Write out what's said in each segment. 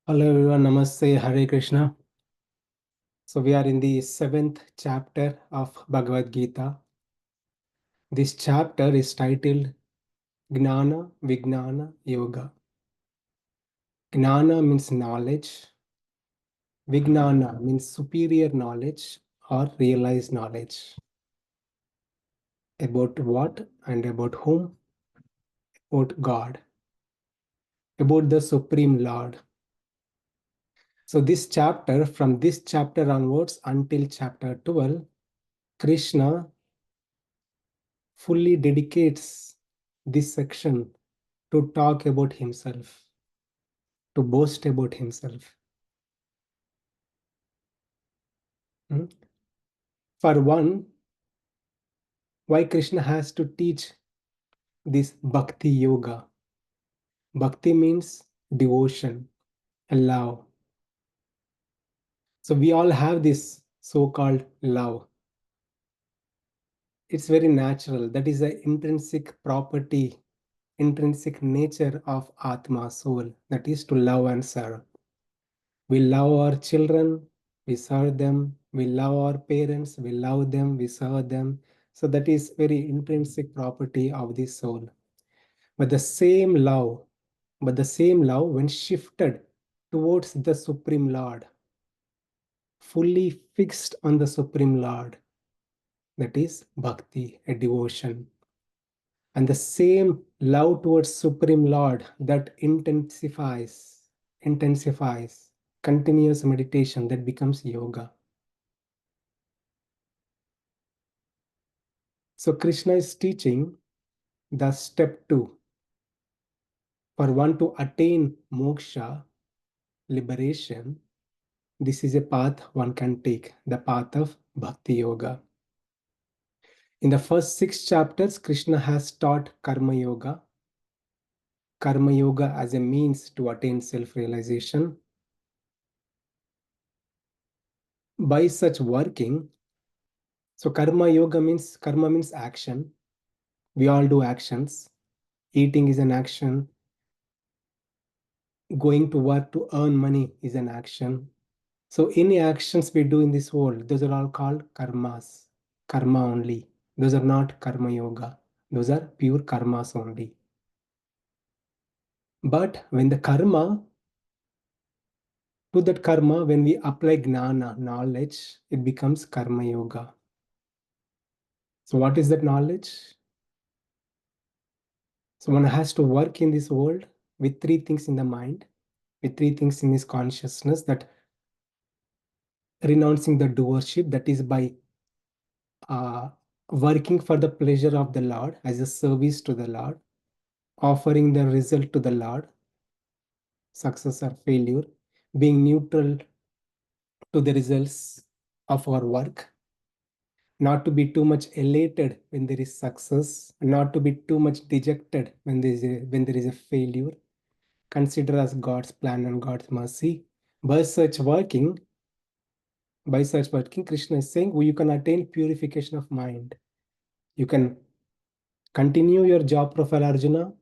Hello everyone, Namaste, Hare Krishna. So we are in the 7th chapter of Bhagavad Gita. This chapter is titled Gnana Vijnana Yoga. Gnana means knowledge. Vijnana means superior knowledge or realized knowledge. About what and about whom? About God. About the Supreme Lord. So from this chapter onwards until chapter 12, Krishna fully dedicates this section to talk about himself, to boast about himself. Hmm? For one, why Krishna has to teach this bhakti yoga? Bhakti means devotion, love. So we all have this so-called love. It's very natural. That is the intrinsic property, intrinsic nature of Atma, soul. That is to love and serve. We love our children, we serve them. We love our parents, we love them, we serve them. So that is very intrinsic property of the soul. But the same love, when shifted towards the Supreme Lord, fully fixed on the Supreme Lord, that is bhakti, a devotion. And the same love towards Supreme Lord that intensifies continuous meditation, that becomes yoga. So Krishna is teaching the step 2. For one to attain moksha, liberation, this is a path one can take, the path of bhakti yoga. In the first 6 chapters, Krishna has taught karma yoga as a means to attain self-realization. By such working, so karma means action. We all do actions. Eating is an action. Going to work to earn money is an action. So any actions we do in this world, those are all called karmas, karma only. Those are not karma yoga. Those are pure karmas only. But when that karma, when we apply gnana, knowledge, it becomes karma yoga. So what is that knowledge? So one has to work in this world with 3 things in the mind, with 3 things in his consciousness, that renouncing the doership, that is by uh, working for the pleasure of the Lord as a service to the Lord, offering the result to the Lord, success or failure, being neutral to the results of our work, not to be too much elated when there is success, not to be too much dejected when there is a failure. Consider as God's plan and God's mercy. By such working, Krishna is saying, you can attain purification of mind. You can continue your job profile, Arjuna,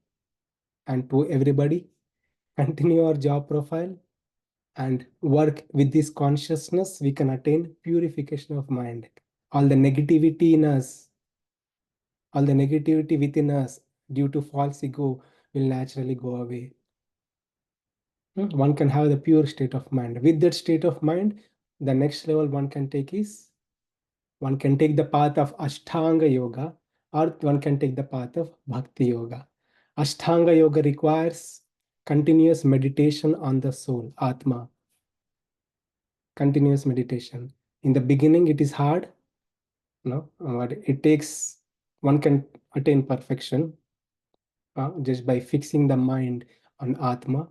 and to everybody, continue our job profile and work with this consciousness. We can attain purification of mind. All the negativity in us, all the negativity within us due to false ego will naturally go away. One can have the pure state of mind. With that state of mind, the next level one can take is, one can take the path of Ashtanga Yoga, or one can take the path of Bhakti Yoga. Ashtanga Yoga requires continuous meditation on the soul, Atma. Continuous meditation. In the beginning, it is hard, but it takes, one can attain perfection just by fixing the mind on Atma.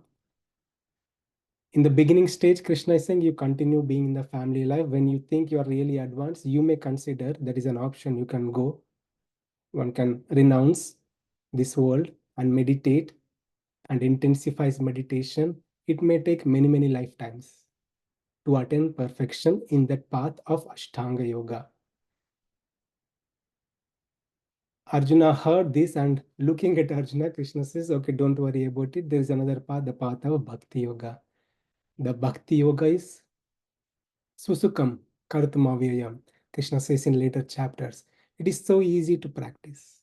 In the beginning stage, Krishna is saying you continue being in the family life. When you think you are really advanced, you may consider there is an option you can go. One can renounce this world and meditate and intensifies meditation. It may take many, many lifetimes to attain perfection in that path of Ashtanga Yoga. Arjuna heard this, and looking at Arjuna, Krishna says, okay, don't worry about it. There is another path, the path of Bhakti Yoga. The Bhakti Yoga is Susukam Kartamavyayam. Krishna says in later chapters. It is so easy to practice.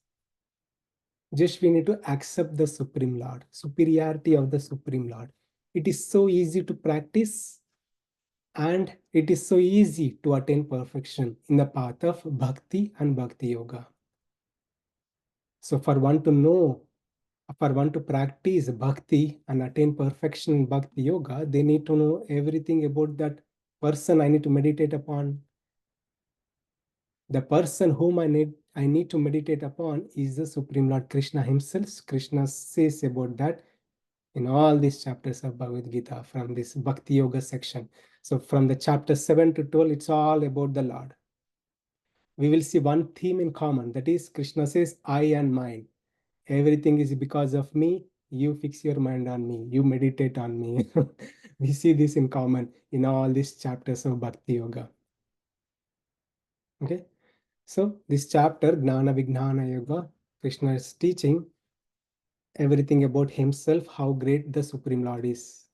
Just we need to accept the Supreme Lord, superiority of the Supreme Lord. It is so easy to practice, and it is so easy to attain perfection in the path of Bhakti and Bhakti Yoga. So for one to know, for one to practice Bhakti and attain perfection in Bhakti Yoga, they need to know everything about that person I need to meditate upon. The person whom I need to meditate upon is the Supreme Lord Krishna himself. Krishna says about that in all these chapters of Bhagavad Gita from this Bhakti Yoga section. So from the chapter 7 to 12, it's all about the Lord. We will see one theme in common, that is Krishna says, I and mine. Everything is because of me. You fix your mind on me. You meditate on me. We see this in common in all these chapters of Bhakti Yoga. Okay. So this chapter, Gnana Vijnana Yoga, Krishna is teaching everything about himself, how great the Supreme Lord is.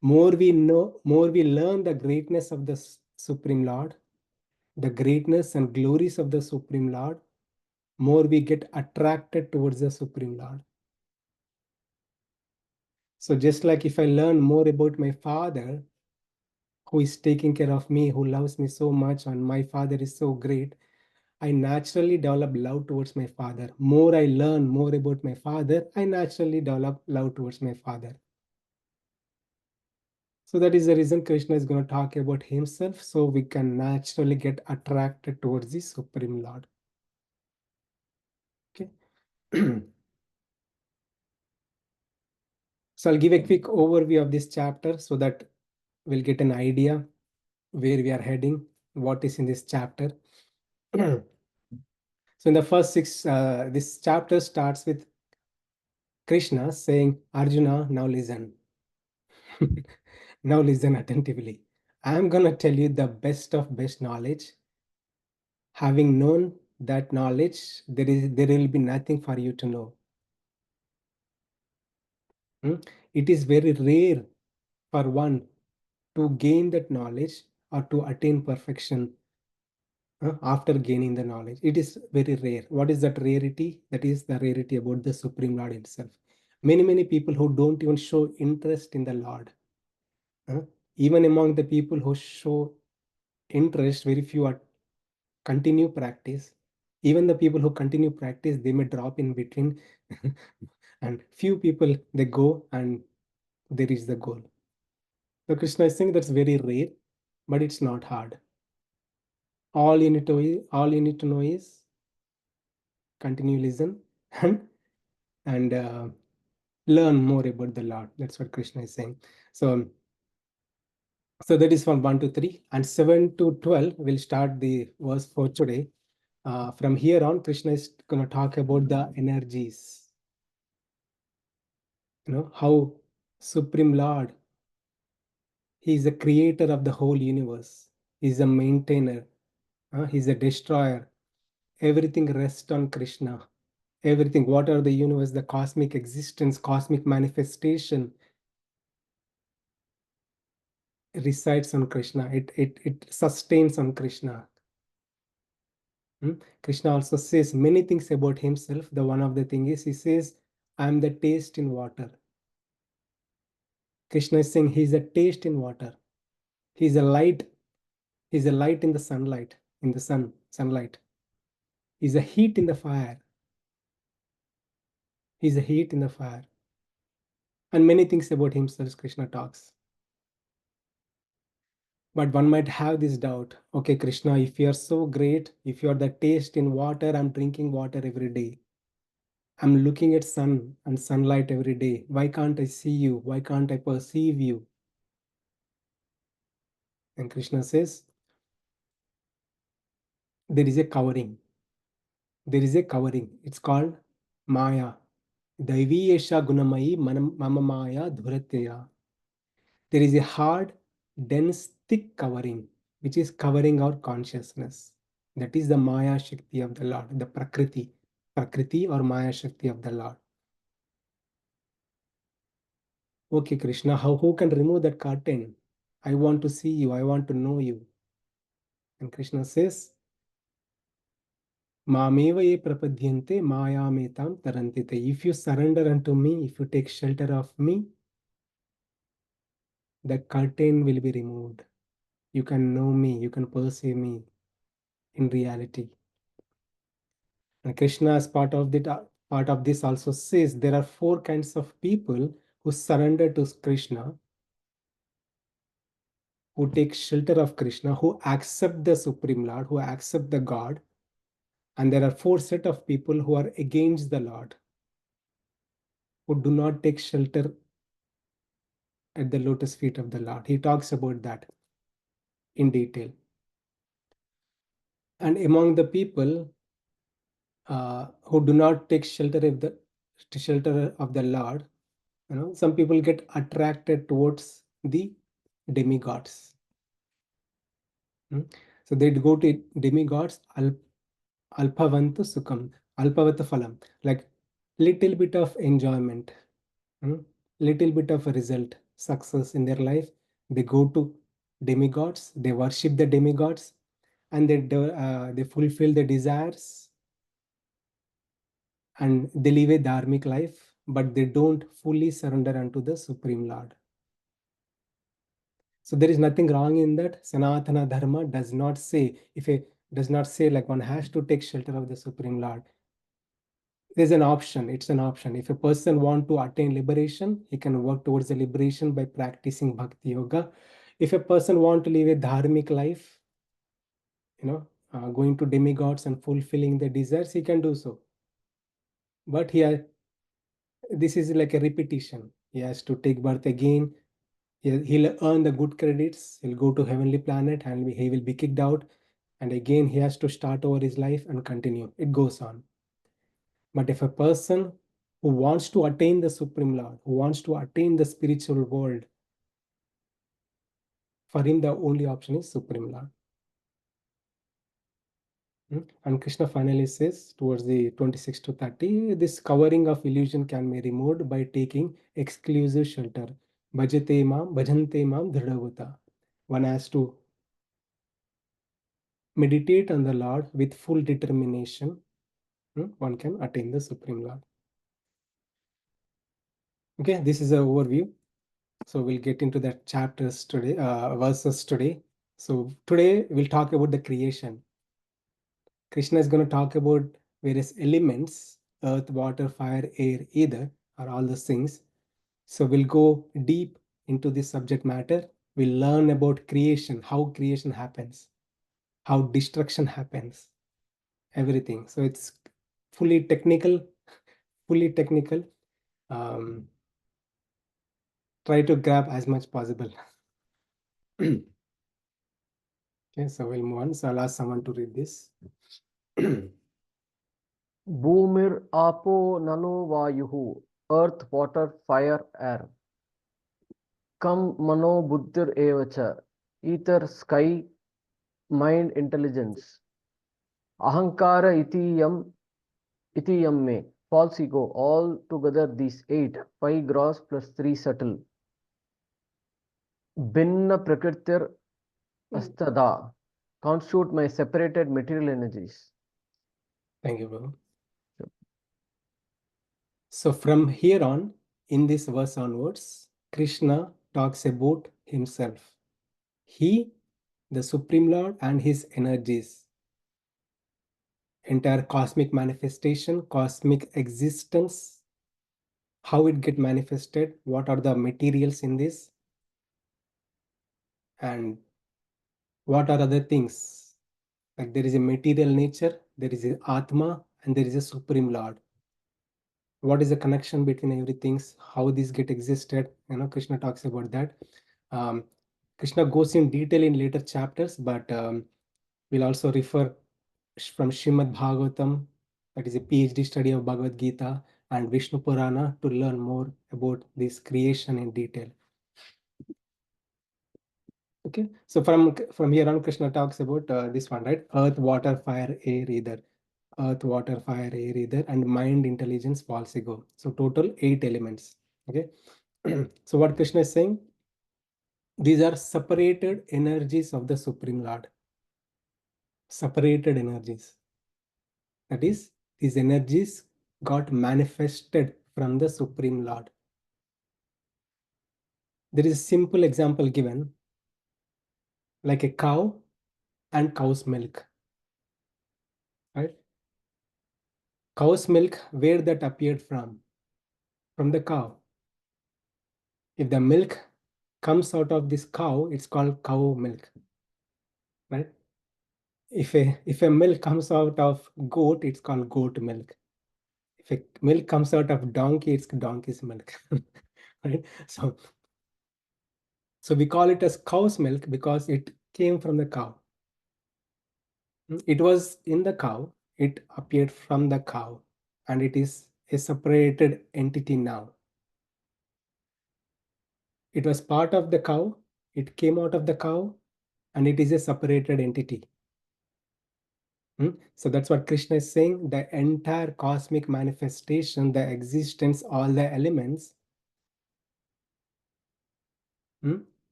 More we know, more we learn the greatness of the Supreme Lord, the greatness and glories of the Supreme Lord, more we get attracted towards the Supreme Lord. So just like if I learn more about my father, who is taking care of me, who loves me so much, and my father is so great, I naturally develop love towards my father. More I learn more about my father, I naturally develop love towards my father. So that is the reason Krishna is going to talk about himself, so we can naturally get attracted towards the Supreme Lord. Okay. So I'll give a quick overview of this chapter so that we'll get an idea where we are heading, what is in this chapter. So in the first six, this chapter starts with Krishna saying, Arjuna, now listen. Now listen attentively. I'm going to tell you the best of best knowledge. Having known that knowledge, there will be nothing for you to know. It is very rare for one to gain that knowledge or to attain perfection after gaining the knowledge. It is very rare. What is that rarity? That is the rarity about the Supreme Lord himself. Many people who don't even show interest in the Lord. Even among the people who show interest, very few are continue practice. Even the people who continue practice, they may drop in between. And few people, they go and they reach the goal. So Krishna is saying that's very rare, but it's not hard. All you need to know is continue listen and learn more about the Lord. That's what Krishna is saying. So that is from 1 to 3, and 7 to 12 we'll start the verse for today. From here on, Krishna is going to talk about the energies. How Supreme Lord, he is the creator of the whole universe. He is a maintainer. He is a destroyer. Everything rests on Krishna. Everything, what are the universe, the cosmic existence, cosmic manifestation resides on Krishna. It sustains on Krishna. Krishna also says many things about himself. The one of the thing is he says, I am the taste in water. Krishna is saying he's a taste in water. He's a light. He's a light in the sunlight, in the sunlight. He's a heat in the fire. He's a heat in the fire. And many things about himself Krishna talks. But one might have this doubt. Okay, Krishna, if you are so great, if you are the taste in water, I'm drinking water every day. I'm looking at sun and sunlight every day. Why can't I see you? Why can't I perceive you? And Krishna says, there is a covering. There is a covering. It's called Maya. Daiviyesha gunamayi mama maya dhuratya. There is a hard, dense, thick covering, which is covering our consciousness. That is the Maya Shakti of the Lord, the Prakriti or Maya Shakti of the Lord. Okay, Krishna, who can remove that curtain? I want to see you, I want to know you. And Krishna says, Mameva ye prapadyante mayametam tarantite. If you surrender unto me, if you take shelter of me, the curtain will be removed. You can know me, you can perceive me in reality. And Krishna, as part of this, also says there are four kinds of people who surrender to Krishna, who take shelter of Krishna, who accept the Supreme Lord, who accept the God. And there are four set of people who are against the Lord, who do not take shelter at the lotus feet of the Lord. He talks about that in detail. And among the people who do not take shelter of the Lord, some people get attracted towards the demigods. So they'd go to demigods, alpavanta sukham, alpavata phalam, like little bit of enjoyment, little bit of a result, success in their life. They go to demigods, they worship the demigods, and they fulfill the desires, and they live a dharmic life, but they don't fully surrender unto the Supreme Lord. So there is nothing wrong in that. Sanatana Dharma does not say, does not say like one has to take shelter of the Supreme Lord. There's an option. It's an option. If a person want to attain liberation, he can work towards the liberation by practicing bhakti yoga. If a person want to live a dharmic life, going to demigods and fulfilling the desires, he can do so. But here, this is like a repetition. He has to take birth again. He'll earn the good credits. He'll go to heavenly planet and he will be kicked out. And again, he has to start over his life and continue. It goes on. But if a person who wants to attain the Supreme Lord, who wants to attain the spiritual world, for him the only option is Supreme Lord. And Krishna finally says towards the 26 to 30, this covering of illusion can be removed by taking exclusive shelter. Bhajate mam, bhajante mam dhridavata. One has to meditate on the Lord with full determination. One can attain the Supreme Lord. Okay, this is an overview. So we'll get into that chapters today, verses today. So today we'll talk about the creation. Krishna is going to talk about various elements, earth, water, fire, air, ether, are all those things. So we'll go deep into this subject matter. We'll learn about creation, how creation happens, how destruction happens, everything. So it's fully technical, fully technical. Try to grab as much possible. Okay, so we'll move on. So I'll ask someone to read this. Boomir apo nano vayuhu, earth, water, fire, air. Kam mano buddhir evacha, ether, sky, mind, intelligence. Ahankara iti yam me, false ego, all together these 8, 5 gross plus 3 subtle. Binna prakritir astada, constitute my separated material energies. Thank you, Babu. So from here on, in this verse onwards, Krishna talks about himself. He, the Supreme Lord, and his energies, entire cosmic manifestation, cosmic existence, how it get manifested, what are the materials in this, and what are other things. Like there is a material nature, there is a Atma, and there is a Supreme Lord. What is the connection between everything, how these get existed, Krishna talks about that. Krishna goes in detail in later chapters, but we'll also refer from Shrimad Bhagavatam, that is a PhD study of Bhagavad Gita, and Vishnu Purana to learn more about this creation in detail. Okay, so from here on, Krishna talks about this one, right? Earth, water, fire, air, ether. Earth, water, fire, air, ether, and mind, intelligence, false ego. So total 8 elements. Okay, So what Krishna is saying, these are separated energies of the Supreme Lord. Separated energies. That is, these energies got manifested from the Supreme Lord. There is a simple example given, like a cow and cow's milk. Right? Cow's milk, where that appeared from? From the cow. If the milk comes out of this cow, it's called cow milk. Right? If a milk comes out of goat, it's called goat milk. If a milk comes out of donkey, it's donkey's milk. Right? So we call it as cow's milk because it came from the cow. It was in the cow, it appeared from the cow, and it is a separated entity now. It was part of the cow, it came out of the cow, and it is a separated entity. So that's what Krishna is saying. The entire cosmic manifestation, the existence, all the elements,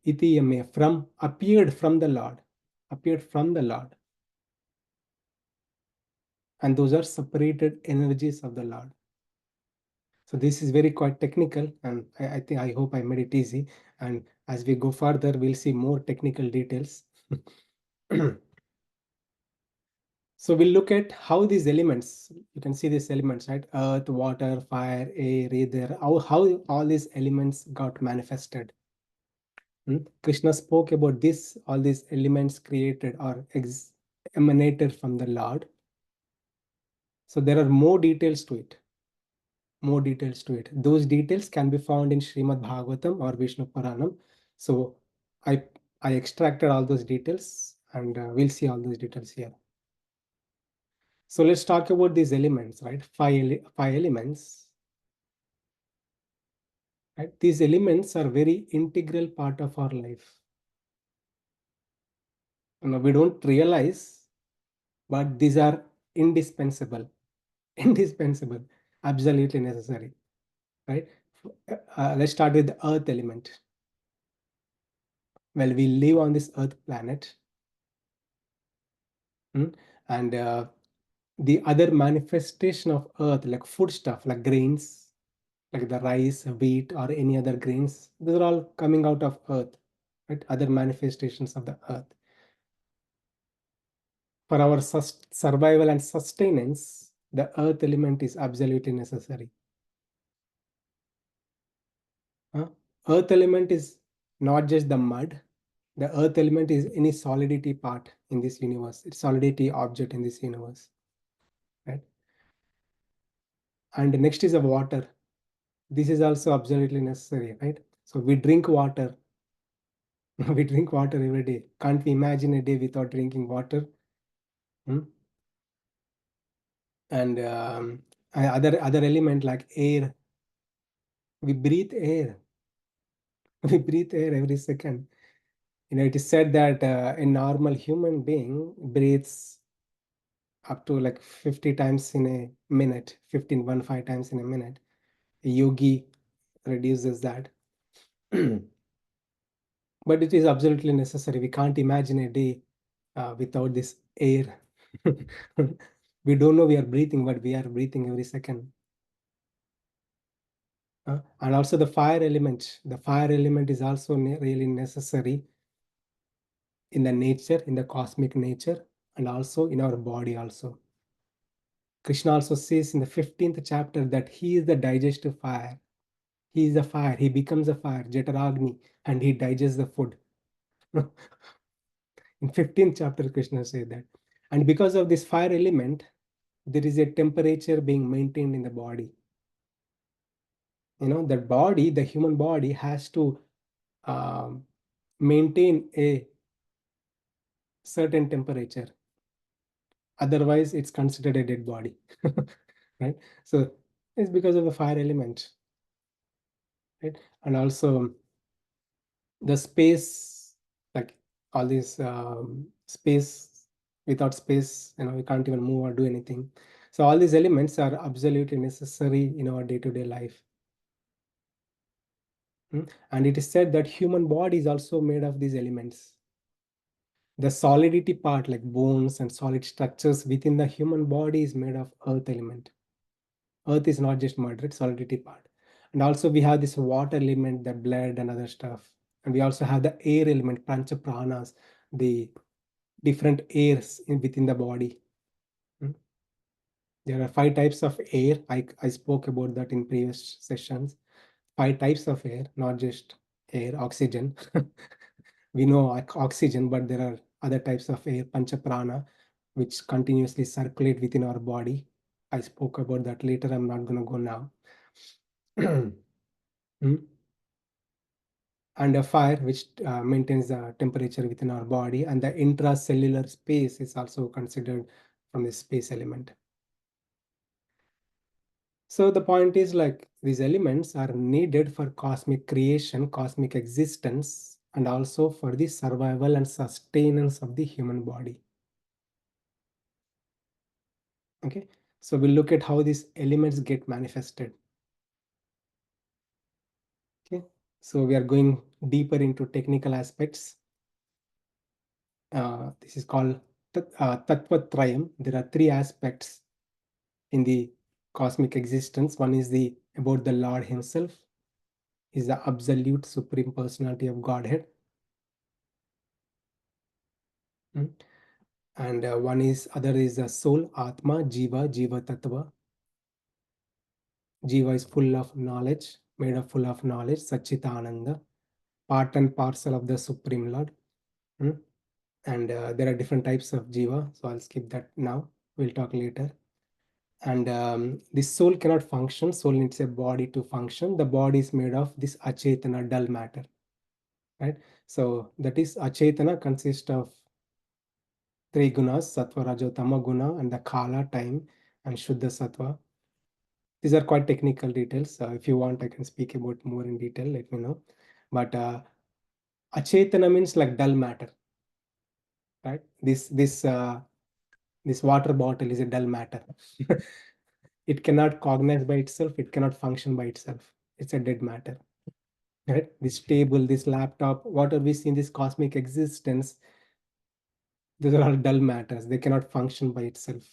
itiyame, appeared from the Lord, appeared from the Lord. And those are separated energies of the Lord. So this is very quite technical, and I hope I made it easy. And as we go further, we'll see more technical details. So we'll look at how these elements, you can see these elements, right? Earth, water, fire, air, ether, how all these elements got manifested. Krishna spoke about this, all these elements created or emanated from the Lord. So there are more details to it. More details to it. Those details can be found in Srimad Bhagavatam or Vishnu Puranam. So I extracted all those details, and we'll see all those details here. So let's talk about these elements, right? Five elements. Right? These elements are very integral part of our life. We don't realize, but these are indispensable, indispensable, absolutely necessary, right? Let's start with the earth element. Well, we live on this earth planet, and the other manifestation of earth, like food stuff, like grains, like the rice, wheat, or any other grains, those are all coming out of earth, right? Other manifestations of the earth. For our survival and sustenance, the earth element is absolutely necessary. Earth element is not just the mud. The earth element is any solidity part in this universe. It's solidity object in this universe, right? And next is the water. This is also absolutely necessary, right? So we drink water. We drink water every day. Can't we imagine a day without drinking water? And other element like air. We breathe air. We breathe air every second. It is said that a normal human being breathes up to like 50 times in a minute, 15 times in a minute. A yogi reduces that. But it is absolutely necessary. We can't imagine a day without this air. We don't know we are breathing, but we are breathing every second. And also the fire element. The fire element is also really necessary in the nature, in the cosmic nature, and also in our body also. Krishna also says in the 15th chapter that he is the digestive fire. He is a fire. He becomes a fire, Jataragni, and he digests the food. In 15th chapter, Krishna says that. And because of this fire element, there is a temperature being maintained in the body. The body, the human body has to maintain a certain temperature. Otherwise, it's considered a dead body. Right? So it's because of the fire element. Right? And also the space, like all this space, without space, we can't even move or do anything. So all these elements are absolutely necessary in our day-to-day life. And it is said that human body is also made of these elements. The solidity part, like bones and solid structures within the human body, is made of earth element. Earth is not just mud, right? Solidity part. And also we have this water element, the blood and other stuff. And we also have the air element, pancha pranas, the different airs within the body. Hmm. There are 5 types of air. I spoke about that in previous sessions. 5 types of air, not just air, oxygen. We know oxygen, but there are other types of air, pancha prana, which continuously circulate within our body. I spoke about that later. I'm not going to go now. Hmm. And a fire, which maintains the temperature within our body, and the intracellular space is also considered from the space element. So the point is, like, these elements are needed for cosmic creation, cosmic existence, and also for the survival and sustenance of the human body. Okay, so we'll look at how these elements get manifested. Okay, so we are going deeper into technical aspects. This is called Tattvatrayam. There are 3 aspects in the cosmic existence. One is the about the Lord himself, is the absolute supreme personality of Godhead. Mm. And one is other is the soul, Atma, Jiva Tattva. Jiva is full of knowledge, made of full of knowledge, Satchitananda, part and parcel of the Supreme Lord. Mm. And there are different types of Jiva, so I'll skip that now. We'll talk later. And this soul cannot function. Soul needs a body to function. The body is made of this achetana, dull matter, right? So that is achetana consists of 3 gunas, sattva, rajo, tama guna, and the kala, time, and shuddha sattva. These are quite technical details. If you want, I can speak about more in detail. Let me know. But achetana means like dull matter, right? This water bottle is a dull matter. It cannot cognize by itself. It cannot function by itself. It's a dead matter, right? This table, this laptop, whatever we see in this cosmic existence, these are all dull matters. They cannot function by itself.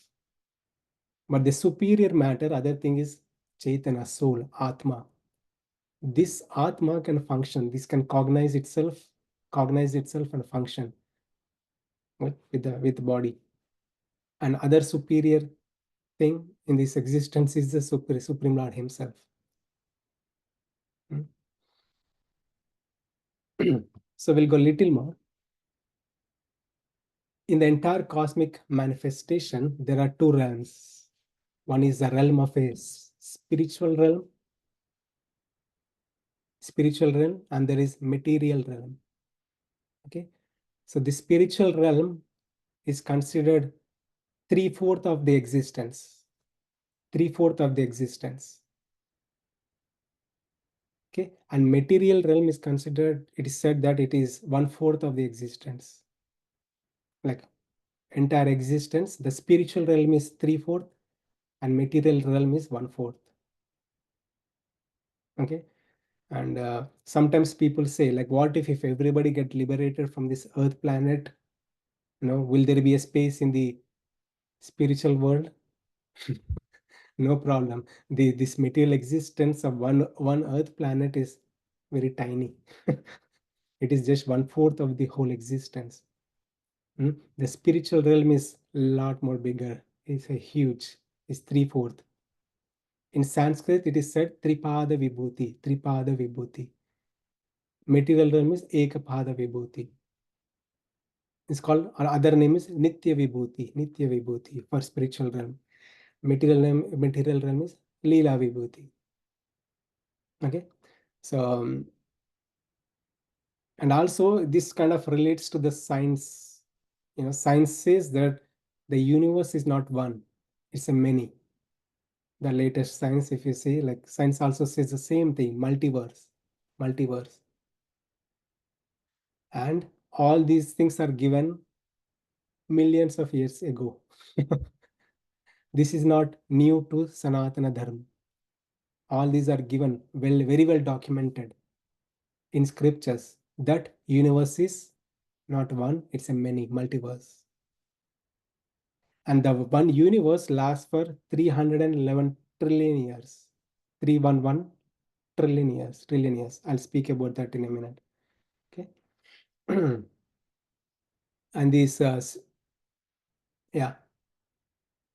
But the superior matter, other thing is Chaitanya, soul, Atma. This Atma can function. This can cognize itself and function, right, with the body. And other superior thing in this existence is the Supreme Lord himself. Hmm. So we'll go little more. In the entire cosmic manifestation, there are 2 realms. One is the realm of a spiritual realm, and there is material realm. Okay, so the spiritual realm is considered 3/4 of the existence. 3/4 of the existence. Okay, and material realm is considered. It is said that it is 1/4 of the existence. Like entire existence, the spiritual realm is 3/4, and material realm is 1/4. Okay, and sometimes people say, like, what if everybody get liberated from this earth planet, will there be a space in the spiritual world? No problem. This material existence of one earth planet is very tiny. It is just 1/4 of the whole existence. The spiritual realm is a lot more bigger. It's a huge. It's 3/4. In Sanskrit, it is said Tripada Vibhuti. Tripada Vibhuti. Material realm is Ekapada Vibhuti. It's called, or other name is Nitya Vibhuti. Nitya Vibhuti for spiritual realm. Material realm is Leela Vibhuti. Okay, so and also this kind of relates to the science. Science says that the universe is not one; it's a many. The latest science, if you see, like science also says the same thing: multiverse, and all these things are given millions of years ago. This is not new to Sanatana Dharma. All these are given very well documented. in scriptures that universe is not one, it's a many, multiverse. And the one universe lasts for 311 trillion years. 311 trillion years, trillion years. I'll speak about that in a minute. Okay. And this, yeah,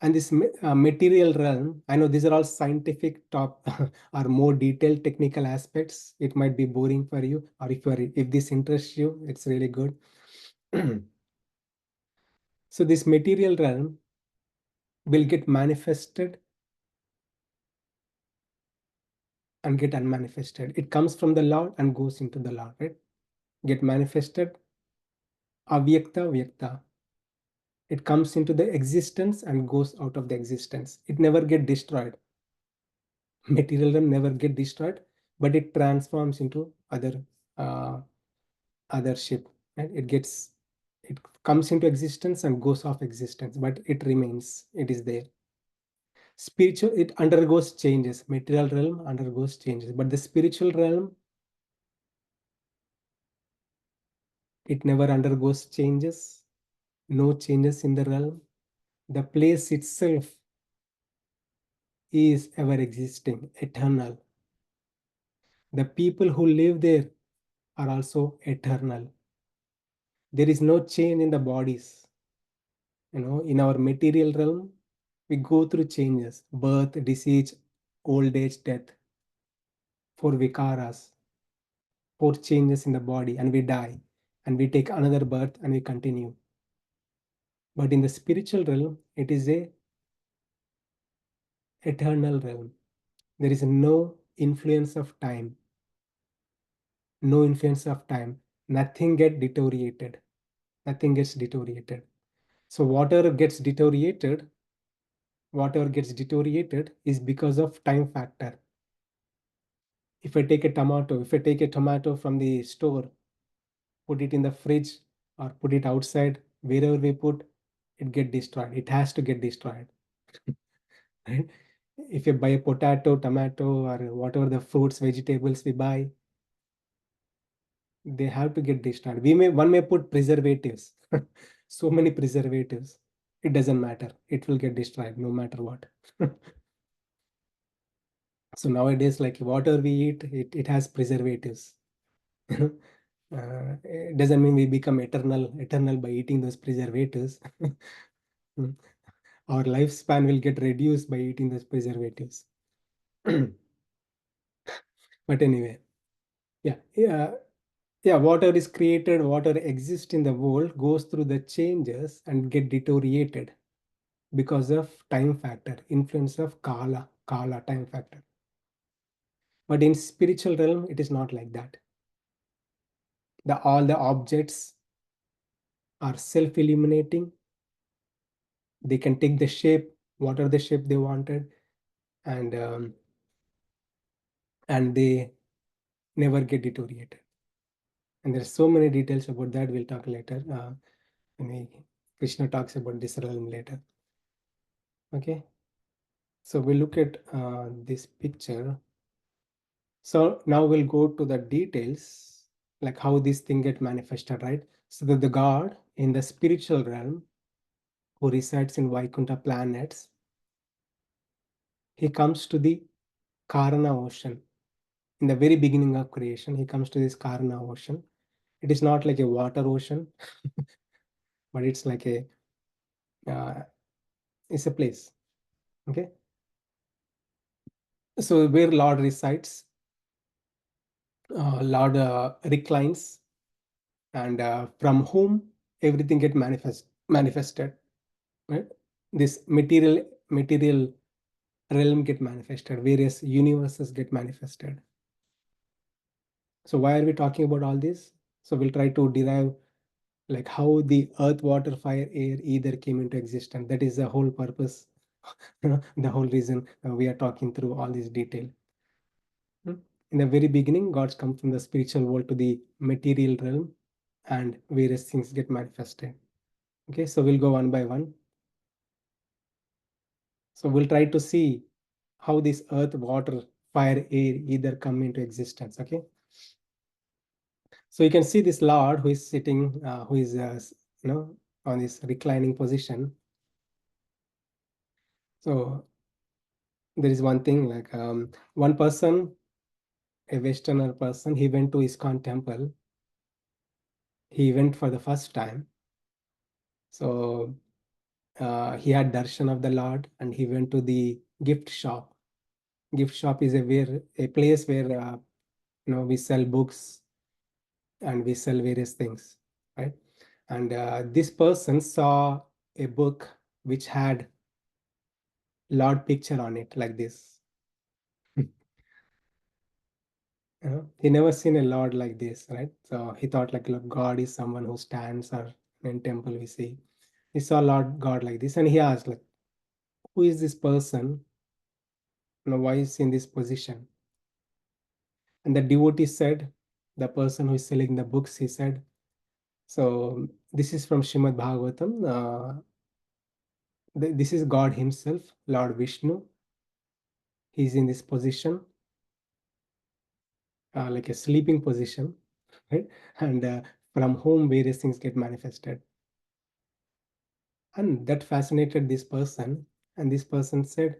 and this material realm, I know these are all scientific top or more detailed technical aspects. It might be boring for you, or if this interests you, it's really good. So this material realm will get manifested and get unmanifested. It comes from the Lord and goes into the Lord, right? Get manifested, avyakta, vyakta. It comes into the existence and goes out of the existence. It never get destroyed. Material realm never get destroyed, but it transforms into uh, other ship, right? It comes into existence and goes off existence, but it remains. It is there. Spiritual, it undergoes changes. Material realm undergoes changes, but the spiritual realm, it never undergoes changes. No changes in the realm. The place itself is ever existing, eternal. The people who live there are also eternal. There is no change in the bodies. In our material realm, we go through changes: birth, disease, old age, death, four vikaras, four changes in the body, and we die, and we take another birth and we continue. But in the spiritual realm, it is a eternal realm. There is no influence of time. No influence of time. Nothing get deteriorated. Nothing gets deteriorated. So whatever gets deteriorated is because of time factor. If I take a tomato from the store, put it in the fridge or put it outside, wherever we put, it get destroyed. It has to get destroyed. Right? If you buy a potato, tomato, or whatever the fruits, vegetables we buy, they have to get destroyed. One may put preservatives, so many preservatives. It doesn't matter. It will get destroyed no matter what. So nowadays, like whatever we eat, it has preservatives. It doesn't mean we become eternal by eating those preservatives. Mm. Our lifespan will get reduced by eating those preservatives. But anyway, yeah, whatever is created, whatever exists in the world goes through the changes and get deteriorated because of time factor, influence of kala time factor. But in spiritual realm, it is not like that. All the objects are self-illuminating. They can take the shape, whatever the shape they wanted, and they never get deteriorated. And there's so many details about that. We'll talk later. When Krishna talks about this realm later. Okay. So we look at this picture. So now we'll go to the details, like how this thing get manifested, right? So that the God in the spiritual realm who resides in Vaikuntha planets, he comes to the Karana ocean. In the very beginning of creation, he comes to this Karana ocean. It is not like a water ocean, but it's like uh, it's a place. Okay. So where Lord resides, Lord reclines, and from whom everything get manifested. Right? This material realm get manifested. Various universes get manifested. So why are we talking about all this? So we'll try to derive like how the earth, water, fire, air either came into existence. That is the whole purpose, the whole reason we are talking through all this detail. In the very beginning, gods come from the spiritual world to the material realm, and various things get manifested. Okay, so we'll go one by one. So we'll try to see how this earth, water, fire, air either come into existence. Okay. So you can see this Lord who is sitting, who is on this reclining position. So there is one thing like one person, a Westerner person, he went to ISKCON temple. He went for the first time. So he had darshan of the Lord, and he went to the gift shop. Gift shop is a place where we sell books and we sell various things, right? And this person saw a book which had Lord picture on it like this. He never seen a Lord like this, right? So he thought like, look, God is someone who stands, or in temple we see. He saw Lord God like this, and he asked like, who is this person? Why is he in this position? And the devotee said, the person who is selling the books, he said, so this is from Shrimad Bhagavatam. This is God himself, Lord Vishnu. He's in this position, like a sleeping position, right? And from whom various things get manifested. And that fascinated this person. And this person said,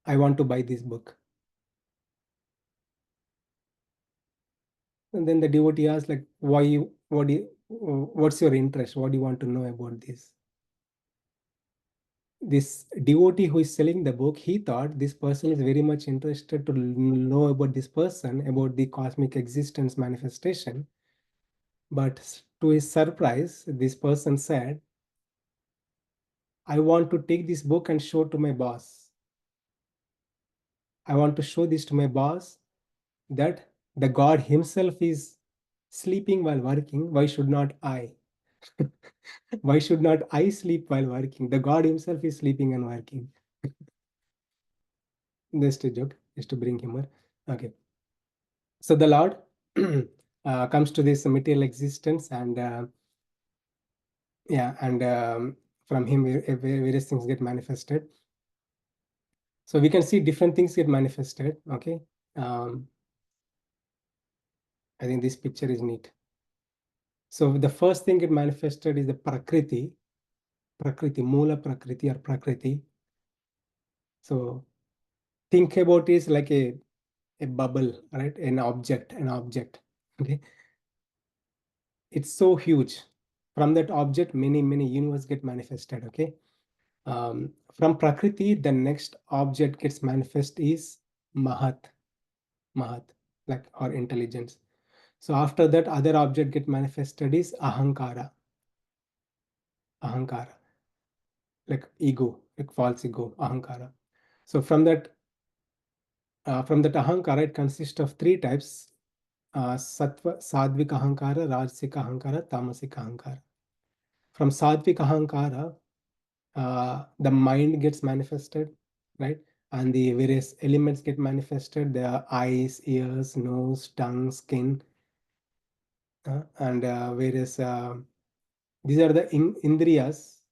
I want to buy this book. And then the devotee asked, like, what's your interest? What do you want to know about this? This devotee who is selling the book, he thought this person is very much interested to know about this person, about the cosmic existence manifestation. But to his surprise, this person said, I want to take this book and show to my boss. I want to show this to my boss that the God himself is sleeping while working. Why should not I? Why should not I sleep while working? The God himself is sleeping and working. Just a joke, just to bring humor. Okay. So the Lord comes to this material existence, and yeah, and from him various things get manifested. So we can see different things get manifested. Okay. Um, I think this picture is neat. So the first thing it manifested is the Prakriti, Mula Prakriti or Prakriti. So think about it like a bubble, right? An object. Okay. It's so huge. From that object, many universe get manifested. Okay. From Prakriti, the next object gets manifest is Mahat, Mahat, like or intelligence. So after that, other object get manifested is Ahankara, Ahankara, like ego, like false ego, Ahankara. So from that Ahankara, it consists of three types: Sattva, Sadvik Ahankara, Rajasik Ahankara, Tamasik Ahankara. From Sadvik Ahankara, the mind gets manifested, right? And the various elements get manifested. The eyes, ears, nose, tongue, skin, and various. These are the indriyas,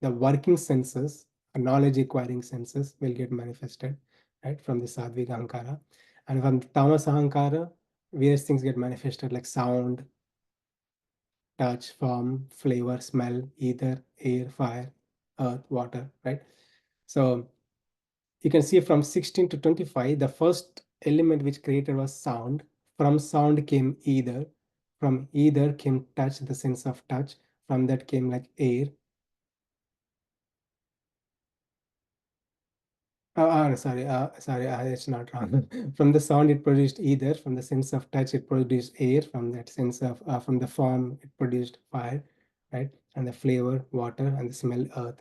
the working senses, knowledge acquiring senses will get manifested, right, from the Sadvik Ahankara. And from the Tamas Ahankara, various things get manifested like sound, touch, form, flavor, smell, ether, air, fire, earth, water, right? So you can see from 16 to 25, the first element which created was sound. From sound came ether. From ether came touch, the sense of touch. From that came like air. Sorry, it's not wrong. From the sound, it produced ether. From the sense of touch, it produced air. From that sense of, from the form, it produced fire, right? And the flavor, water, and the smell, earth.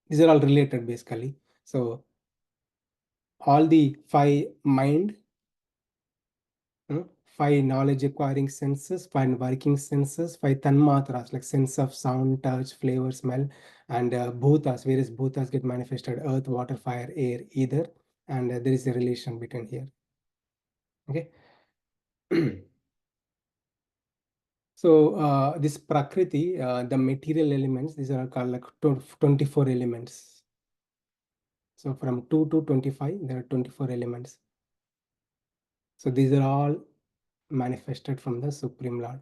These are all related basically. So all the five mind, five knowledge acquiring senses, five working senses, five tanmatras like sense of sound, touch, flavor, smell, and bhutas, various bhutas get manifested: earth, water, fire, air, ether, and there is a relation between here. Okay. So this Prakriti, the material elements, these are called like 24 elements. So from 2 to 25, there are 24 elements. So these are all manifested from the Supreme Lord.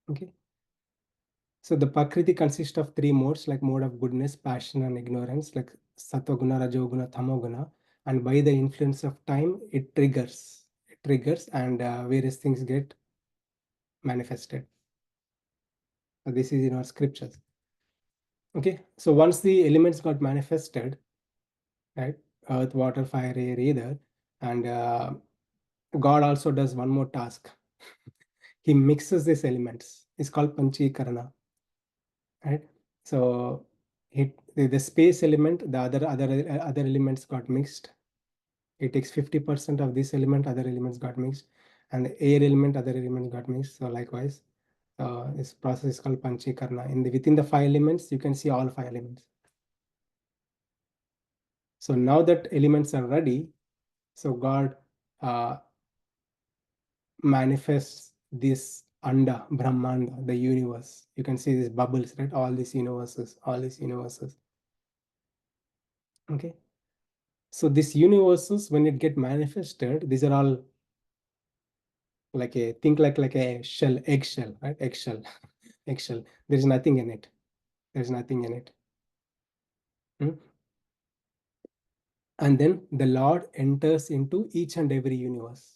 Okay. So the Prakriti consists of three modes, like mode of goodness, passion, and ignorance, like Satoguna, Rajoguna, Tamoguna. And by the influence of time, it triggers, and various things get manifested. So this is in our scriptures. Okay. So once the elements got manifested, right? Earth, water, fire, air, ether, and God also does one more task. He mixes these elements. It's called Panchikarana, right? So the space element, the other elements got mixed. It takes 50% of this element, other elements got mixed, and the air element, other elements got mixed. So likewise, this process is called Panchikarana. Within the five elements, you can see all five elements. So now that elements are ready, so God uh, manifests this Anda, Brahmanda, the universe. You can see these bubbles, right? All these universes. Okay. So these universes, when it get manifested, these are all like a shell, eggshell, right? Eggshell, eggshell. There is nothing in it. There's nothing in it. Hmm? And then the Lord enters into each and every universe.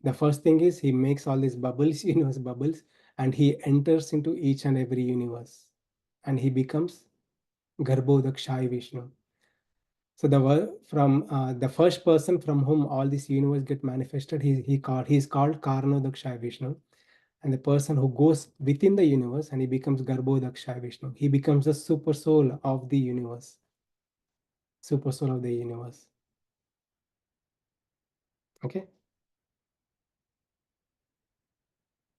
The first thing is he makes all these bubbles, universe bubbles, and he enters into each and every universe, and he becomes Garbhodakshai Vishnu. So the first person from whom all this universe get manifested, he's called Karnodakshai Vishnu. And the person who goes within the universe and he becomes Garbhodakshai Vishnu. He becomes the super soul of the universe. Super soul of the universe. Okay.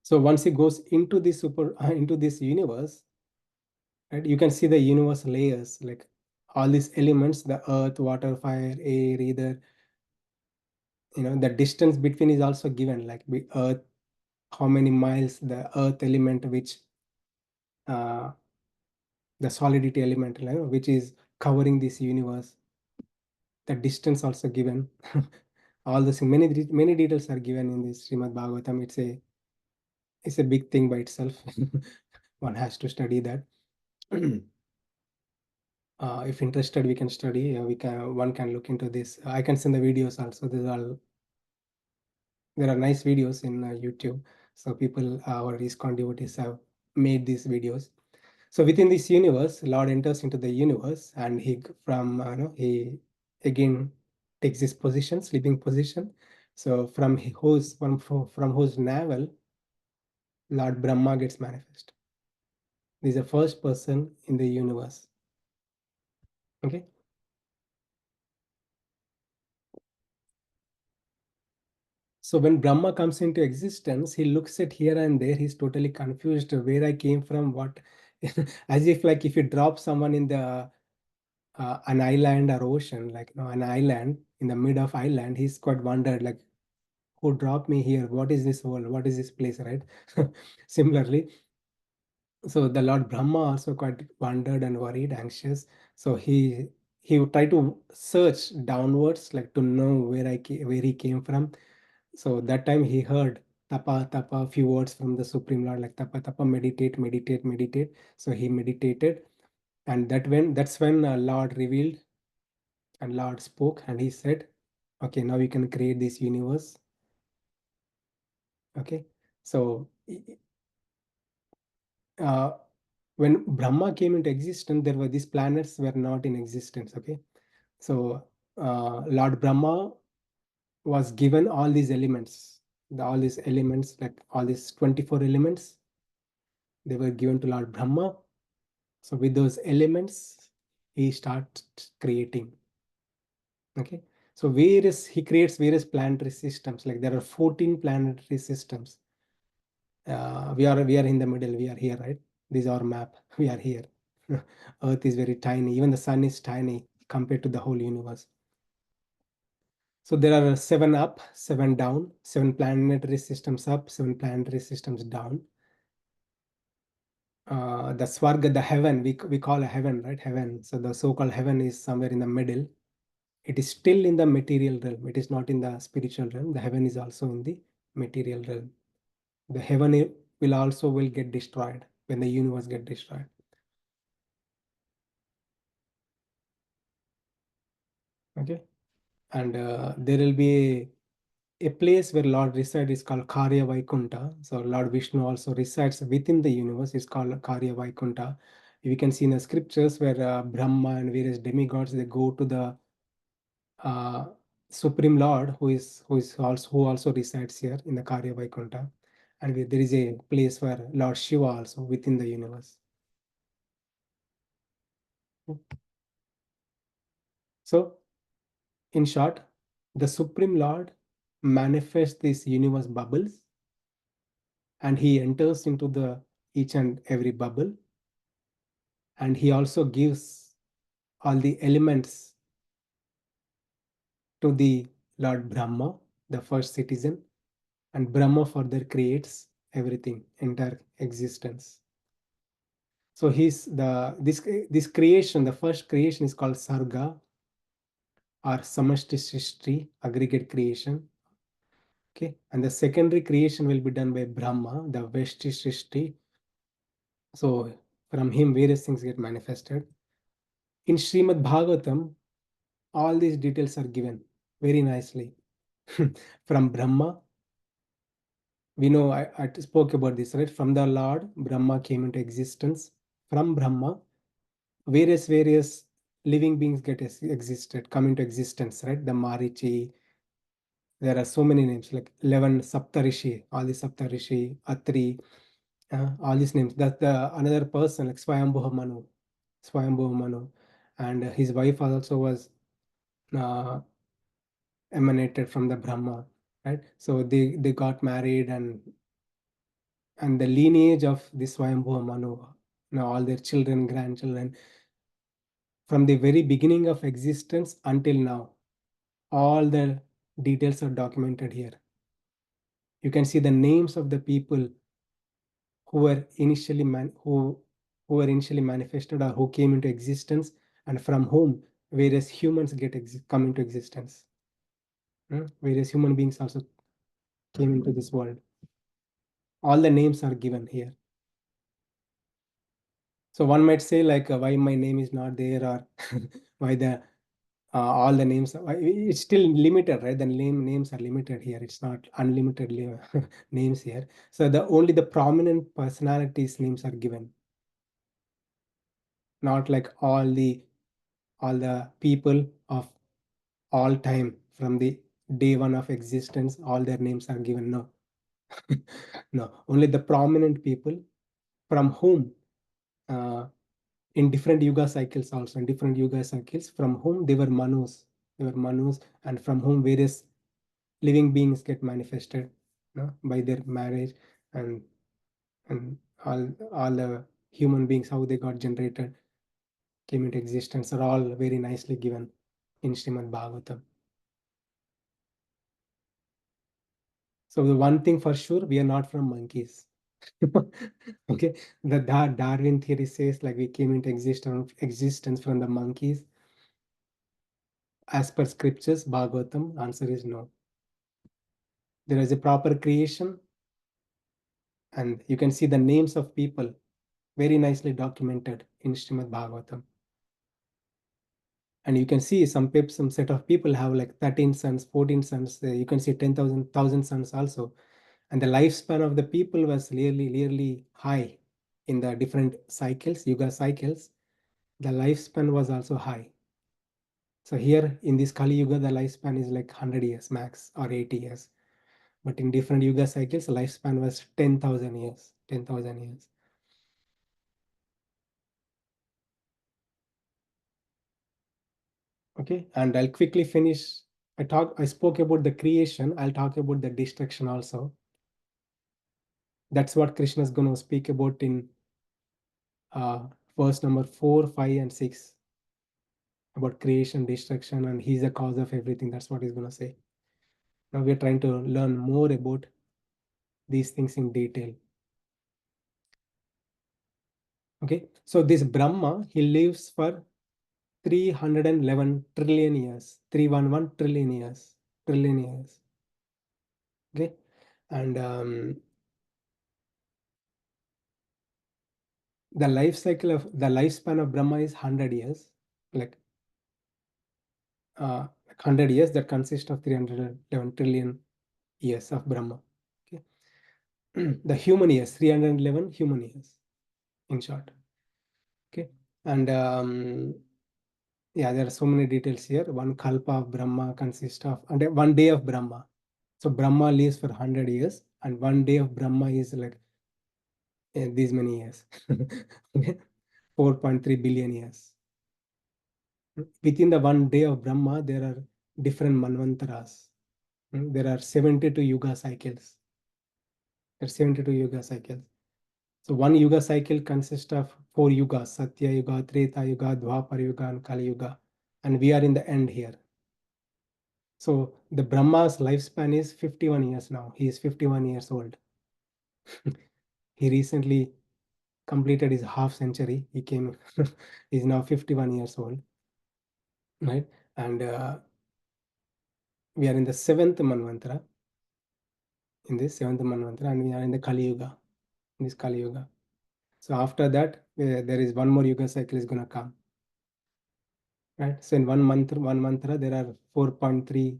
So once he goes into this into this universe, right, you can see the universe layers, like all these elements, the earth, water, fire, air, ether. The distance between is also given, like earth, how many miles the earth element, which uh, the solidity element, which is covering this universe, the distance also given. All this, many details are given in this Srimad Bhagavatam. It's a big thing by itself. One has to study that. If interested, we can study. One can look into this. I can send the videos also. There are nice videos in YouTube. So people, our ISKCON devotees have made these videos. So within this universe, Lord enters into the universe, and he again takes this position, sleeping position. So from whose navel Lord Brahma gets manifest. This is the first person in the universe. Okay. So when Brahma comes into existence, he looks at here and there. He's totally confused where I came from, what, as if like if you drop someone in the an island or ocean, like an island in the mid of island, he's quite wondered, like, who dropped me here? What is this world? What is this place, right? Similarly, so the Lord Brahma also quite wondered and worried, anxious. So he would try to search downwards, like to know where he came from. So that time he heard tapa tapa, a few words from the Supreme Lord, like tapa tapa, meditate, meditate, meditate. So he meditated, and that's when Lord revealed and Lord spoke, and he said, okay, now we can create this universe. Okay. So uh, when Brahma came into existence, there were these planets were not in existence. Okay. So Lord Brahma was given all these elements, like all these 24 elements, they were given to Lord Brahma. So with those elements, he starts creating. Okay. So he creates various planetary systems. Like there are 14 planetary systems. We are in the middle. We are here, right? This is our map. We are here. Earth is very tiny. Even the sun is tiny compared to the whole universe. So there are seven up, seven down, seven planetary systems up, seven planetary systems down. The Swarga, the heaven, we call a heaven, right? Heaven. So the so-called heaven is somewhere in the middle. It is still in the material realm. It is not in the spiritual realm. The heaven is also in the material realm. The heaven will also get destroyed when the universe get destroyed. Okay, and there will be a place where Lord resides is called Karya Vaikunta. So Lord Vishnu also resides within the universe. It's called Karya Vaikunta. We can see in the scriptures where Brahma and various demigods, they go to the uh, Supreme Lord, who also resides here in the Karya Vaikunta, and there is a place where Lord Shiva also within the universe. So, in short, the Supreme Lord manifests these universe bubbles, and he enters into the each and every bubble, and he also gives all the elements to the Lord Brahma, the first citizen, and Brahma further creates everything, entire existence. So this creation, the first creation is called Sarga or Samashti Srishti, aggregate creation. Okay, and the secondary creation will be done by Brahma, the Veshti Srishti. So from him, various things get manifested. In Srimad Bhagavatam, all these details are given very nicely. From Brahma, we know I spoke about this, right? From the Lord, Brahma came into existence. From Brahma, various living beings existed, come into existence, right? The Marichi, there are so many names like 11 Saptarishi, all the Saptarishi, Atri, all these names. That's the another person like Swayambhuva Manu, and his wife also was uh, emanated from the Brahma, right? So they got married, and the lineage of this Swayambhuva Manu, all their children, grandchildren, from the very beginning of existence until now, all the details are documented here. You can see the names of the people who were initially who were initially manifested or who came into existence, and from whom various humans come into existence. Various human beings also came into this world. All the names are given here. So one might say like why my name is not there, or why the all the names, it's still limited, right? The names are limited here. It's not unlimited names here. So only the prominent personalities names are given, not like all the people of all time from the day one of existence, all their names are given. No. No, only the prominent people from whom uh, in different yuga cycles, also in different yuga cycles, from whom they were manus, and from whom various living beings get manifested, by their marriage, and and all the human beings, how they got generated, came into existence, are all very nicely given in Srimad Bhagavatam. So the one thing for sure, we are not from monkeys. Okay, the Darwin theory says like we came into existence from the monkeys. As per scriptures, Bhagavatam, answer is no. There is a proper creation, and you can see the names of people very nicely documented in Srimad Bhagavatam. And you can see some set of people have like 13 sons, 14 sons. You can see 10,000 sons also. And the lifespan of the people was really high in the different cycles, yuga cycles. The lifespan was also high. So here in this Kali Yuga, the lifespan is like 100 years max, or 80 years. But in different yuga cycles, the lifespan was 10,000 years. 10,000 years. Okay, and I'll quickly finish. I spoke about the creation. I'll talk about the destruction also. That's what Krishna is going to speak about in verse number 4, 5, and 6, about creation, destruction, and he's the cause of everything. That's what he's going to say. Now we're trying to learn more about these things in detail. Okay, so this Brahma, he lives for 311 trillion years. 311 trillion years. Trillion years. Okay. And the lifespan of Brahma is 100 years. Like 100 years that consist of 311 trillion years of Brahma. Okay. The human years, 311 human years, in short. Okay. And yeah, there are so many details here. One kalpa of Brahma consists of, and one day of Brahma. So Brahma lives for 100 years, and one day of Brahma is like these many years. Okay. 4.3 billion years. Within the one day of Brahma, there are different manvantaras. There are 72 yuga cycles. There are 72 yuga cycles. So one yuga cycle consists of 4 yugas: Satya Yuga, Treta Yuga, Dwapar Yuga, and Kali Yuga. And we are in the end here. So the Brahma's lifespan is 51 years now. He is 51 years old. He recently completed his half century. He came, he's now 51 years old, right? And we are in the 7th Manvantara, in this 7th Manvantara, and we are in the Kali Yuga, in this Kali Yuga. So after that, there is one more Yuga cycle is going to come, right? So in one mantra, there are 4.3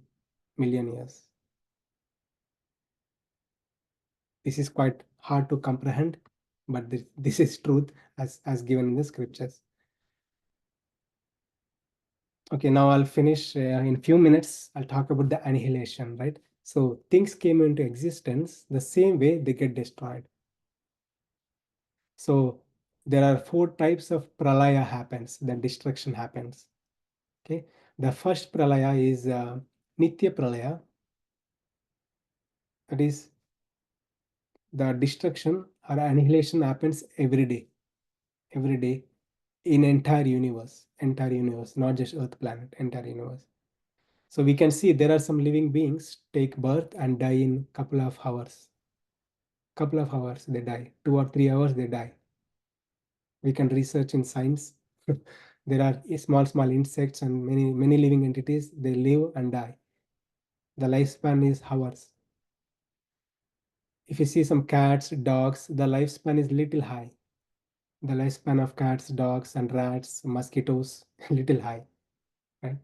million years. This is quite hard to comprehend, but this is truth as given in the scriptures. Okay, now I'll finish in a few minutes. I'll talk about the annihilation, right? So things came into existence the same way they get destroyed. So there are 4 types of pralaya happens, the destruction happens. Okay, the first pralaya is nitya pralaya. That is, the destruction or annihilation happens every day in entire universe, not just Earth planet, entire universe. So we can see there are some living beings take birth and die in couple of hours. Couple of hours they die. 2 or 3 hours they die. We can research in science. There are small insects and many living entities. They live and die. The lifespan is hours. If you see some cats, dogs, the lifespan is little high. The lifespan of cats, dogs, and rats, mosquitoes, little high, right?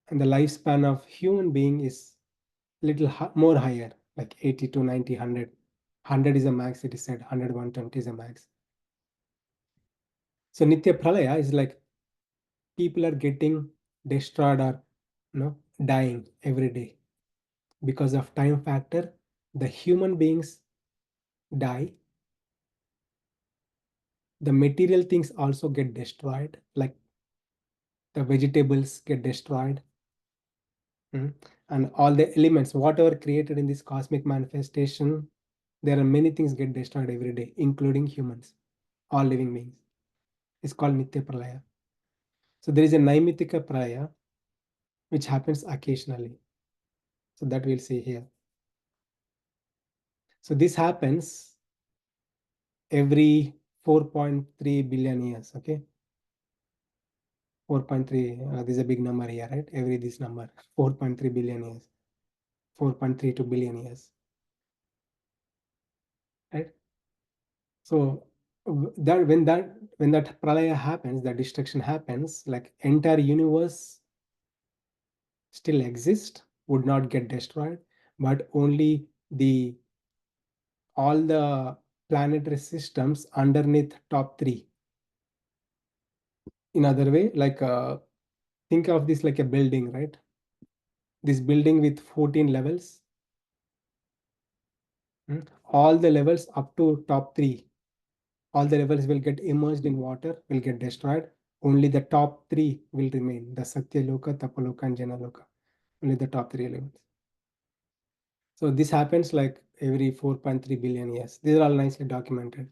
And the lifespan of human being is little more higher, like 80 to 90, 100. 100 is a max, it is said. 100, 120 is a max. So Nitya Pralaya is like people are getting destroyed or dying every day. Because of time factor, the human beings die. The material things also get destroyed, like the vegetables get destroyed. And all the elements, whatever created in this cosmic manifestation, there are many things get destroyed every day, including humans, all living beings. It's called Nitya Pralaya. So there is a Naimitika Pralaya, which happens occasionally. So that we'll see here. So this happens every 4.3 billion years, okay? 4.3, this is a big number here, right? This number, 4.3 billion years, 4.32 billion years, right? So that when that pralaya happens, the destruction happens, like entire universe still exists, would not get destroyed, but only all the planetary systems underneath top 3. In other way, like think of this like a building, right? This building with 14 levels. All the levels up to top 3, all the levels will get immersed in water, will get destroyed. Only the top 3 will remain, the Satya Loka, Tapaloka, and Jana Loka. Only the top 3 levels. So this happens like every 4.3 billion years. These are all nicely documented.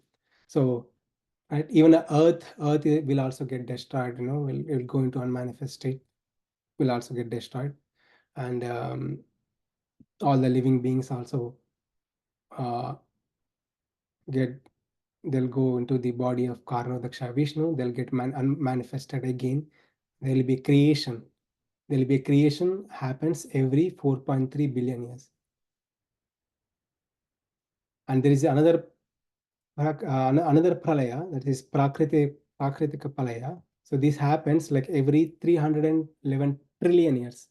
So right, even the Earth will also get destroyed, will go into unmanifest state, will also get destroyed. And all the living beings also get they'll go into the body of Karnodaksha Vishnu, they'll get manifested again. There will be creation. There will be creation happens every 4.3 billion years. And there is another pralaya, that is Prakritika Pralaya. So this happens like every 311 trillion years.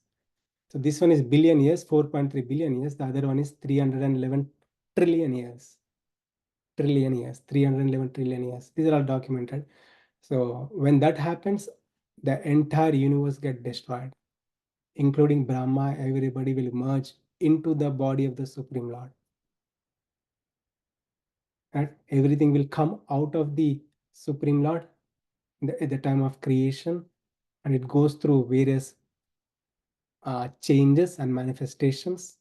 So this one is billion years, 4.3 billion years. The other one is 311 trillion years. Trillion years, 311 trillion years. These are all documented. So when that happens, the entire universe get destroyed, including Brahma. Everybody will merge into the body of the Supreme Lord. And everything will come out of the Supreme Lord at the time of creation, and it goes through various changes and manifestations.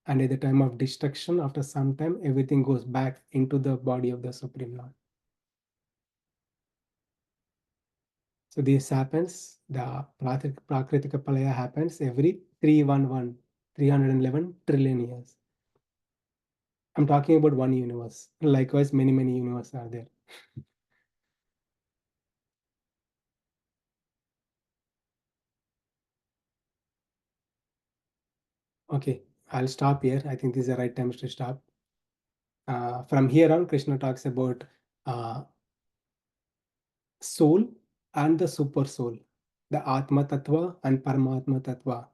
And at the time of destruction, after some time, everything goes back into the body of the Supreme Lord. So this happens, the Prakritika Pralaya happens every 311 trillion years. I'm talking about one universe. Likewise, many universes are there. Okay, I'll stop here. I think this is the right time to stop. From here on, Krishna talks about soul and the super soul, the Atma Tattva and Paramatma Tattva.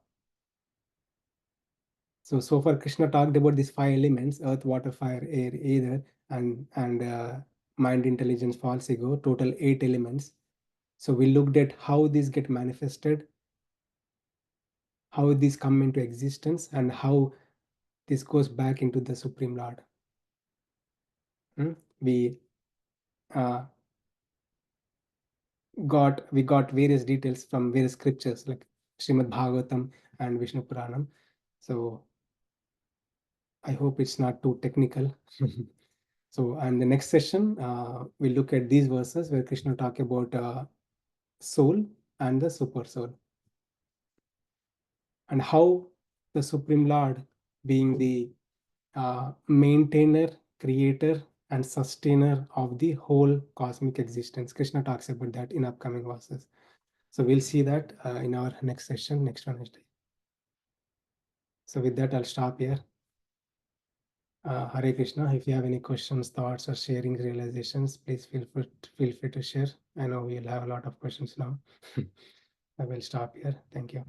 So far Krishna talked about these 5 elements: earth, water, fire, air, ether, and mind, intelligence, false ego, total 8 elements. So we looked at how these get manifested, how these come into existence, and how this goes back into the Supreme Lord. We got various details from various scriptures like Srimad Bhagavatam and Vishnu Puranam. So I hope it's not too technical. So, and the next session, we'll look at these verses where Krishna talk about soul and the super soul, and how the Supreme Lord, being the maintainer, creator, and sustainer of the whole cosmic existence. Krishna talks about that in upcoming verses. So we'll see that in our next session, next Wednesday. So with that, I'll stop here. Hare Krishna. If you have any questions, thoughts, or sharing realizations, please feel free to share. I know we'll have a lot of questions now. I will stop here. Thank you.